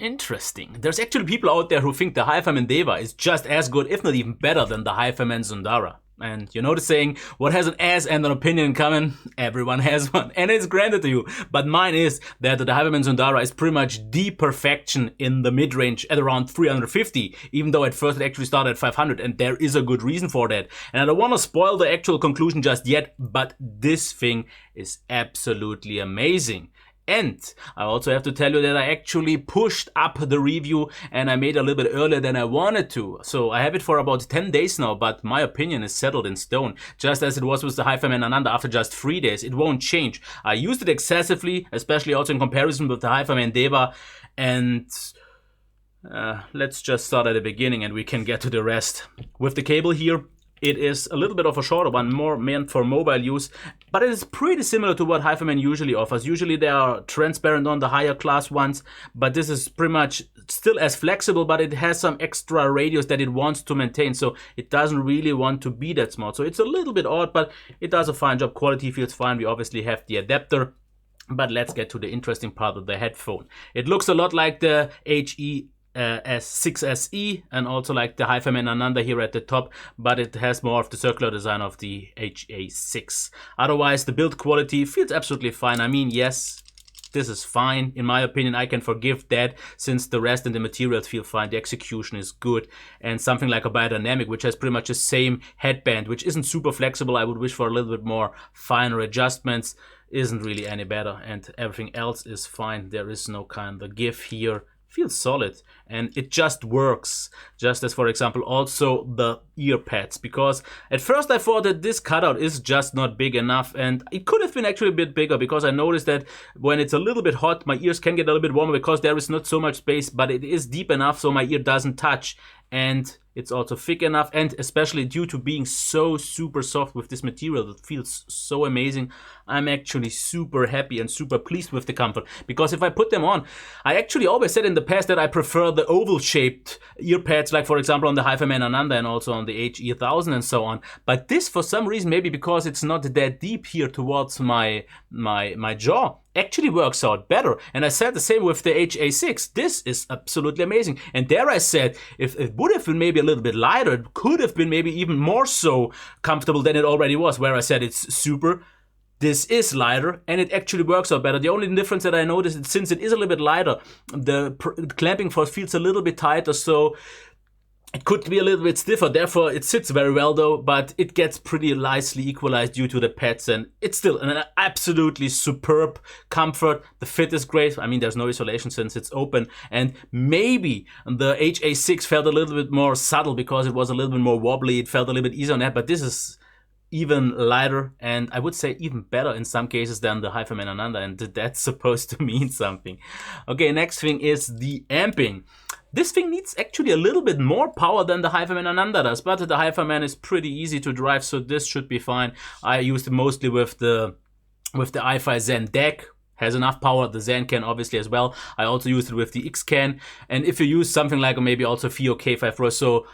Interesting. There's actually people out there who think the Hifiman Deva is just as good, if not even better, than the Hifiman Sundara. And you know the saying, what has an ass and an opinion in common? Everyone has one, and it's granted to you. But mine is that the Hifiman Sundara is pretty much the perfection in the mid-range at around 350, even though at first it actually started at 500, and there is a good reason for that. And I don't want to spoil the actual conclusion just yet, but this thing is absolutely amazing. And I also have to tell you that I actually pushed up the review and I made it a little bit earlier than I wanted to. So I have it for about 10 days now, but my opinion is settled in stone. Just as it was with the Hifiman Ananda after just 3 days. It won't change. I used it excessively, especially also in comparison with the Hifiman Deva. And let's just start at the beginning and we can get to the rest. With the cable here, it is a little bit of a shorter one, more meant for mobile use, but it is pretty similar to what Hifiman usually offers. Usually they are transparent on the higher class ones, but this is pretty much still as flexible, but it has some extra radius that it wants to maintain, so it doesn't really want to be that small. So it's a little bit odd, but it does a fine job. Quality feels fine. We obviously have the adapter, but let's get to the interesting part of the headphone. It looks a lot like the S6SE and also like the Hifiman Ananda here at the top, but it has more of the circular design of the HA6. Otherwise, the build quality feels absolutely fine. I mean, yes, this is fine. In my opinion, I can forgive that since the rest and the materials feel fine. The execution is good. And something like a biodynamic, which has pretty much the same headband, which isn't super flexible. I would wish for a little bit more finer adjustments. Isn't really any better. And everything else is fine. There is no kind of give here. Feels solid and it just works. Just as, for example, also the ear pads, because at first I thought that this cutout is just not big enough, and it could have been actually a bit bigger, because I noticed that when it's a little bit hot, my ears can get a little bit warmer because there is not so much space, but it is deep enough so my ear doesn't touch, and it's also thick enough, and especially due to being so super soft with this material that feels so amazing, I'm actually super happy and super pleased with the comfort. Because if I put them on, I actually always said in the past that I prefer the oval shaped ear pads, like for example on the Hifiman Ananda and also on the HE1000 and so on. But this, for some reason, maybe because it's not that deep here towards my jaw, actually works out better. And I said the same with the HA6. This is absolutely amazing. And there I said, if it would have been maybe a little bit lighter, it could have been maybe even more so comfortable than it already was, where I said it's super. This is lighter and it actually works out better. The only difference that I noticed is since it is a little bit lighter, the clamping force feels a little bit tighter, so it could be a little bit stiffer. Therefore, it sits very well though, but it gets pretty nicely equalized due to the pads, and it's still an absolutely superb comfort. The fit is great. I mean, there's no isolation since it's open, and maybe the HA6 felt a little bit more subtle because it was a little bit more wobbly. It felt a little bit easier on that, but this is even lighter and I would say even better in some cases than the Hifiman Ananda, and that's supposed to mean something. Okay, next thing is the amping. This thing needs actually a little bit more power than the Hifiman Ananda does, but the Hifiman is pretty easy to drive, so this should be fine. I used it mostly with the iFi Zen DAC. Has enough power. The Zen can obviously as well. I also used it with the X can, and if you use something like maybe also FIO K5 Pro, so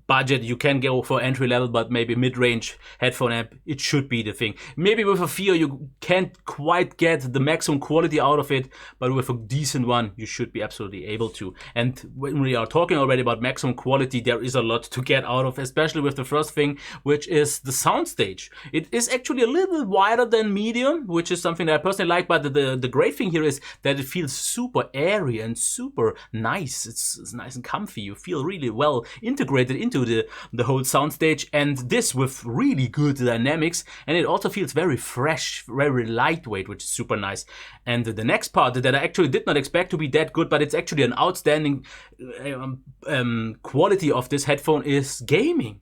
budget, you can go for entry level, but maybe mid-range headphone amp, it should be the thing. Maybe with a FIO you can't quite get the maximum quality out of it, but with a decent one you should be absolutely able to. And when we are talking already about maximum quality, there is a lot to get out of, especially with the first thing, which is the soundstage. It is actually a little wider than medium, which is something that I personally like, but the great thing here is that it feels super airy and super nice. It's nice and comfy. You feel really well integrated into the whole soundstage, and this with really good dynamics, and it also feels very fresh, very lightweight, which is super nice. And the next part that I actually did not expect to be that good, but it's actually an outstanding quality of this headphone, is gaming.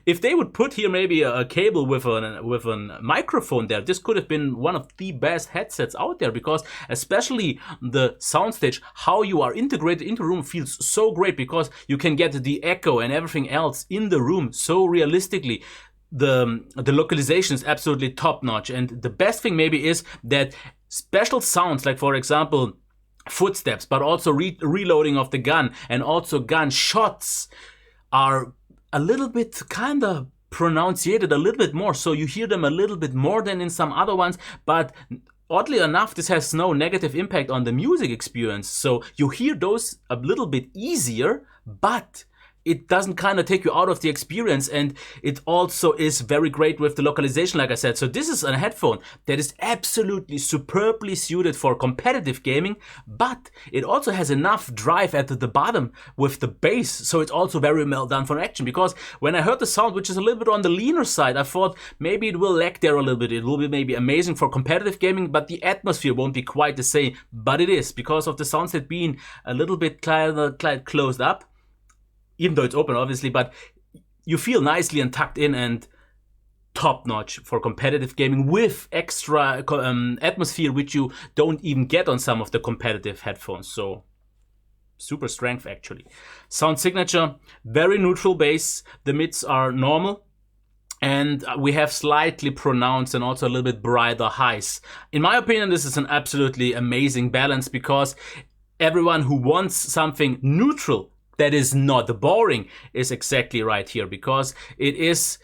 If they would put here maybe a cable with a microphone there, this could have been one of the best headsets out there, because especially the soundstage, how you are integrated into the room feels so great, because you can get the echo and everything else in the room so realistically. The localization is absolutely top notch, and the best thing maybe is that special sounds, like for example footsteps, but also reloading of the gun and also gun shots, are a little bit kind of pronunciated a little bit more, so you hear them a little bit more than in some other ones, but oddly enough, this has no negative impact on the music experience. So you hear those a little bit easier, but it doesn't kind of take you out of the experience, and it also is very great with the localization, like I said. So this is a headphone that is absolutely superbly suited for competitive gaming, but it also has enough drive at the bottom with the bass, so it's also very well done for action. Because when I heard the sound, which is a little bit on the leaner side, I thought maybe it will lag there a little bit. It will be maybe amazing for competitive gaming, but the atmosphere won't be quite the same. But it is, because of the soundset being a little bit closed up, even though it's open, obviously, but you feel nicely and tucked in and top-notch for competitive gaming with extra atmosphere, which you don't even get on some of the competitive headphones. So super strength, actually. Sound signature, very neutral bass. The mids are normal. And we have slightly pronounced and also a little bit brighter highs. In my opinion, this is an absolutely amazing balance, because everyone who wants something neutral that is not boring is exactly right here, because it is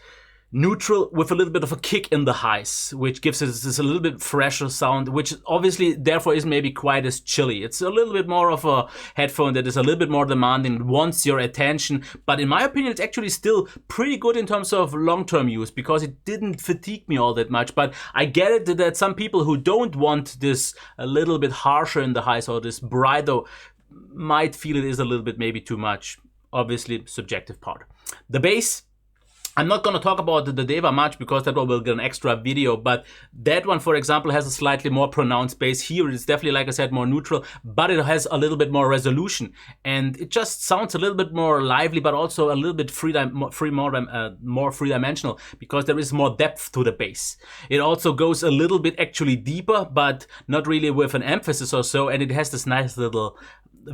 neutral with a little bit of a kick in the highs, which gives it this a little bit fresher sound, which obviously therefore is maybe quite as chilly. It's a little bit more of a headphone that is a little bit more demanding, wants your attention, but in my opinion it's actually still pretty good in terms of long-term use, because it didn't fatigue me all that much. But I get it that some people who don't want this a little bit harsher in the highs or this brighter might feel it is a little bit maybe too much. Obviously, subjective part. The bass, I'm not going to talk about the Deva much, because that one will get an extra video, but that one, for example, has a slightly more pronounced bass. Here it's definitely, like I said, more neutral, but it has a little bit more resolution, and it just sounds a little bit more lively, but also a little bit more three-dimensional, because there is more depth to the bass. It also goes a little bit actually deeper, but not really with an emphasis or so, and it has this nice little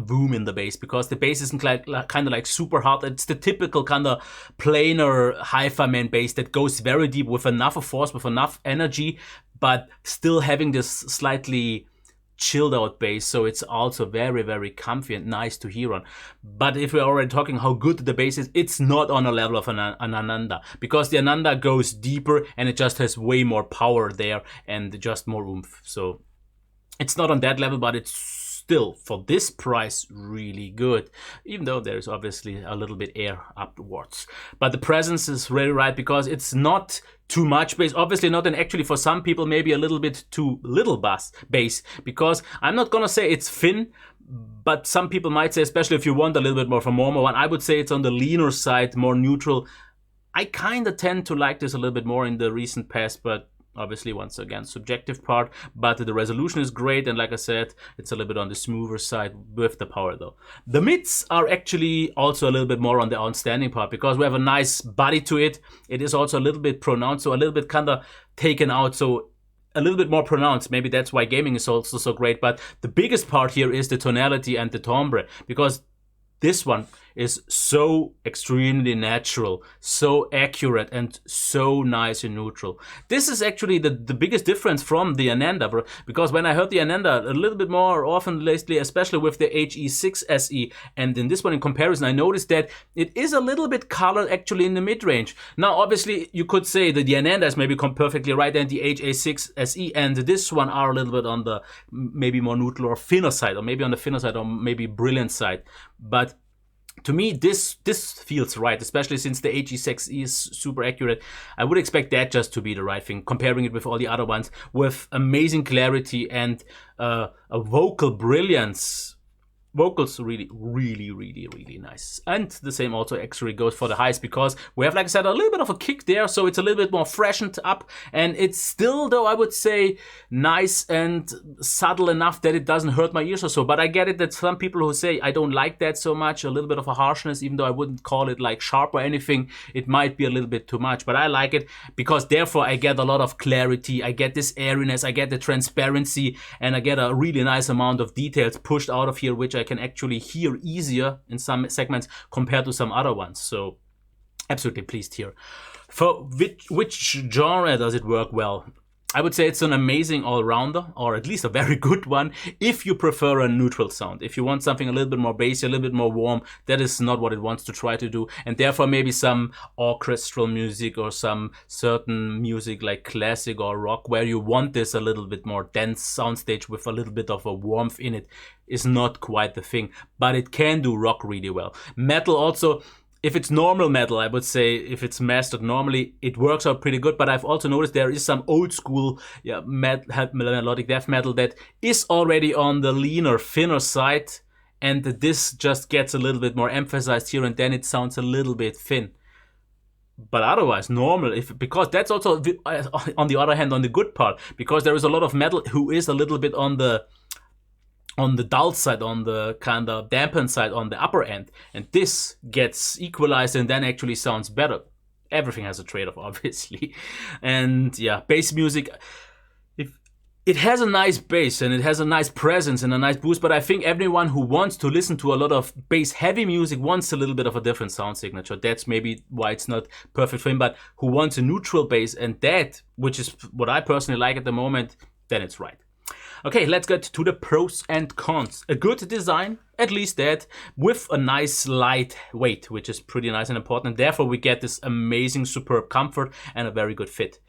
boom in the bass, because the bass isn't kind of like super hard. It's the typical kind of plainer Hifiman bass that goes very deep with enough force, with enough energy, but still having this slightly chilled out bass. So it's also very, very comfy and nice to hear on. But if we're already talking how good the bass is, it's not on a level of an Ananda, because the Ananda goes deeper and it just has way more power there and just more oomph. So it's not on that level, but it's still, for this price, really good, even though there's obviously a little bit air upwards. But the presence is really right, because it's not too much bass, obviously not, and actually for some people maybe a little bit too little bass, because I'm not gonna say it's thin, but some people might say, especially if you want a little bit more from Momo one, I would say it's on the leaner side, more neutral. I kind of tend to like this a little bit more in the recent past, but obviously, once again, subjective part, but the resolution is great, and like I said, it's a little bit on the smoother side with the power though. The mids are actually also a little bit more on the outstanding part, because we have a nice body to it. It is also a little bit pronounced, so a little bit kind of taken out, so a little bit more pronounced. Maybe that's why gaming is also so great, but the biggest part here is the tonality and the timbre, because this one is so extremely natural, so accurate, and so nice and neutral. This is actually the biggest difference from the Ananda, because when I heard the Ananda a little bit more often lately, especially with the HE6 SE, and in this one in comparison, I noticed that it is a little bit colored actually in the mid-range. Now, obviously, you could say that the Ananda is maybe perfectly right, and the HA6 SE and this one are a little bit on the maybe more neutral or thinner side, or maybe on the thinner side, or maybe brilliant side. But to me, this feels right, especially since the HE6 is super accurate. I would expect that just to be the right thing, comparing it with all the other ones, with amazing clarity and a vocal brilliance. Vocals really, really, really, really nice. And the same also actually goes for the highs, because we have, like I said, a little bit of a kick there, so it's a little bit more freshened up, and it's still, though, I would say, nice and subtle enough that it doesn't hurt my ears or so. But I get it that some people who say, I don't like that so much, a little bit of a harshness, even though I wouldn't call it like sharp or anything, it might be a little bit too much. But I like it, because therefore I get a lot of clarity, I get this airiness, I get the transparency, and I get a really nice amount of details pushed out of here, which I can actually hear easier in some segments compared to some other ones. So absolutely pleased here. For which genre does it work well? I would say it's an amazing all-rounder, or at least a very good one, if you prefer a neutral sound. If you want something a little bit more bassy, a little bit more warm, that is not what it wants to try to do. And therefore maybe some orchestral music or some certain music like classic or rock, where you want this a little bit more dense soundstage with a little bit of a warmth in it, is not quite the thing. But it can do rock really well. Metal also, if it's normal metal, I would say, if it's mastered normally, it works out pretty good. But I've also noticed there is some old school melodic death metal that is already on the leaner, thinner side. And this just gets a little bit more emphasized here, and then it sounds a little bit thin. But otherwise, normal, because that's also, on the other hand, on the good part, because there is a lot of metal who is a little bit on the dull side, on the kind of dampened side, on the upper end. And this gets equalized and then actually sounds better. Everything has a trade-off, obviously. And yeah, bass music, it has a nice bass and it has a nice presence and a nice boost, but I think everyone who wants to listen to a lot of bass-heavy music wants a little bit of a different sound signature. That's maybe why it's not perfect for him, but who wants a neutral bass and that, which is what I personally like at the moment, then it's right. Okay, let's get to the pros and cons. A good design, at least that, with a nice light weight, which is pretty nice and important. Therefore, we get this amazing, superb comfort and a very good fit.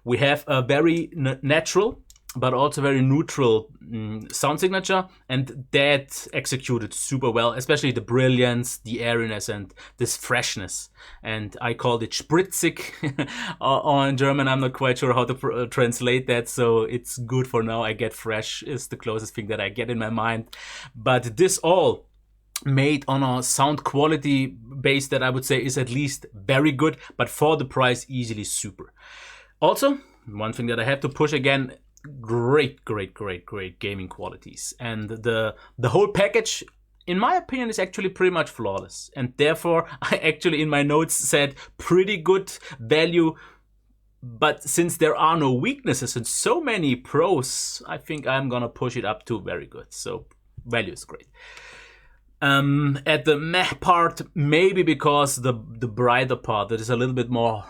We have a very natural, but also very neutral sound signature, and that executed super well, especially the brilliance, the airiness, and this freshness. And I called it spritzig or in German. I'm not quite sure how to translate that, so it's good for now. I get fresh is the closest thing that I get in my mind. But this all made on a sound quality base that I would say is at least very good, but for the price, easily super. Also, one thing that I have to push again, great gaming qualities, and the whole package, in my opinion, is actually pretty much flawless, and therefore I actually in my notes said pretty good value. But since there are no weaknesses and so many pros, I think I'm gonna push it up to very good. So value is great. At the meh part, maybe because the brighter part, that is a little bit more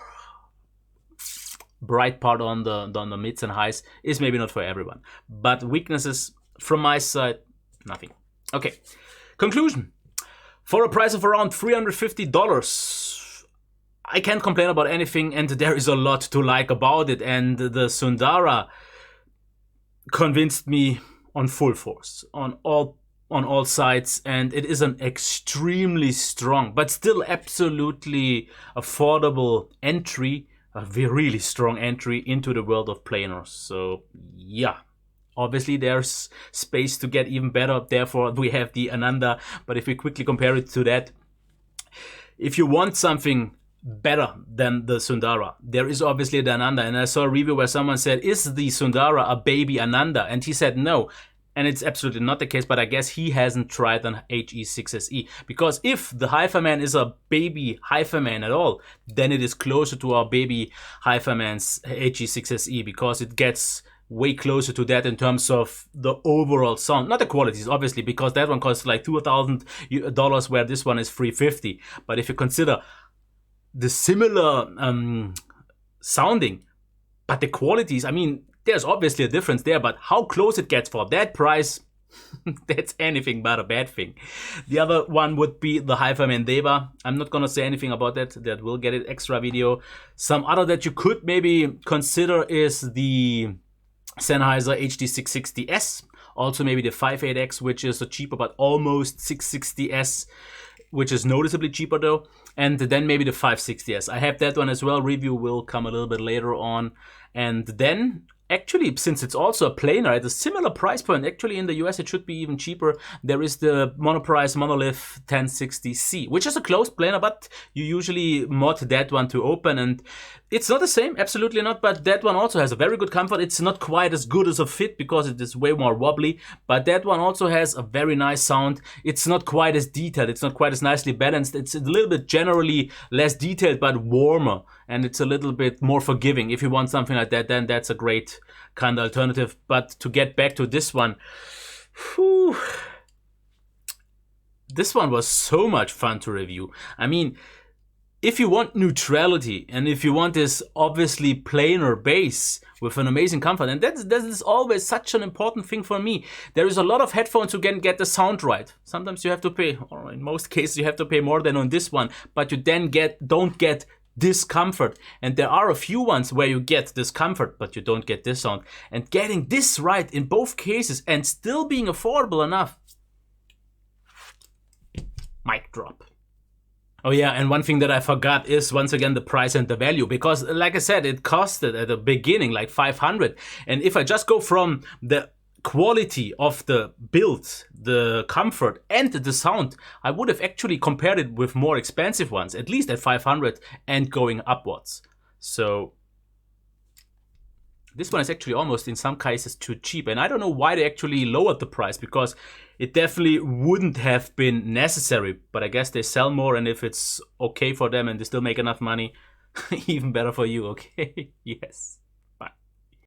bright part on the mids and highs, is maybe not for everyone. But weaknesses from my side, nothing. Okay, conclusion. For a price of around $350, I can't complain about anything, and there is a lot to like about it. And the Sundara convinced me on full force, on all sides, and it is an extremely strong, but still absolutely affordable entry. A really strong entry into the world of planers. So yeah, obviously there's space to get even better. Therefore we have the Ananda. But if we quickly compare it to that, if you want something better than the Sundara, there is obviously the Ananda. And I saw a review where someone said, is the Sundara a baby Ananda? And he said no. And it's absolutely not the case, but I guess he hasn't tried an HE6SE. Because if the Hifiman is a baby Hifiman at all, then it is closer to our baby Hifiman's HE6SE, because it gets way closer to that in terms of the overall sound. Not the qualities, obviously, because that one costs like $2,000, where this one is $350. But if you consider the similar sounding, but the qualities, I mean, there's obviously a difference there, but how close it gets for that price, that's anything but a bad thing. The other one would be the Hifiman Deva. I'm not going to say anything about that. That will get an extra video. Some other that you could maybe consider is the Sennheiser HD660S. Also maybe the 58X, which is a cheaper but almost 660S, which is noticeably cheaper though. And then maybe the 560S. I have that one as well. Review will come a little bit later on. And then, actually, since it's also a planar at a similar price point, actually in the US it should be even cheaper. There is the monoprice Monolith 1060C, which is a closed planar, but you usually mod that one to open, and it's not the same, absolutely not, but that one also has a very good comfort. It's not quite as good as a Fit because it is way more wobbly, but that one also has a very nice sound. It's not quite as detailed, it's not quite as nicely balanced. It's a little bit generally less detailed, but warmer, and it's a little bit more forgiving. If you want something like that, then that's a great kind of alternative. But to get back to this one, whew, this one was so much fun to review. I mean, if you want neutrality and if you want this obviously plainer bass with an amazing comfort, and that is always such an important thing for me. There is a lot of headphones who can get the sound right. Sometimes you have to pay, or in most cases you have to pay more than on this one, but you then don't get discomfort. And there are a few ones where you get discomfort, but you don't get this sound. And getting this right in both cases and still being affordable enough. Mic drop. Oh yeah, and one thing that I forgot is once again the price and the value, because like I said, it costed at the beginning like 500. And if I just go from the quality of the build, the comfort and the sound, I would have actually compared it with more expensive ones, at least at 500 and going upwards. So this one is actually almost in some cases too cheap, and I don't know why they actually lowered the price, because it definitely wouldn't have been necessary, but I guess they sell more, and if it's okay for them and they still make enough money, even better for you, okay? Yes.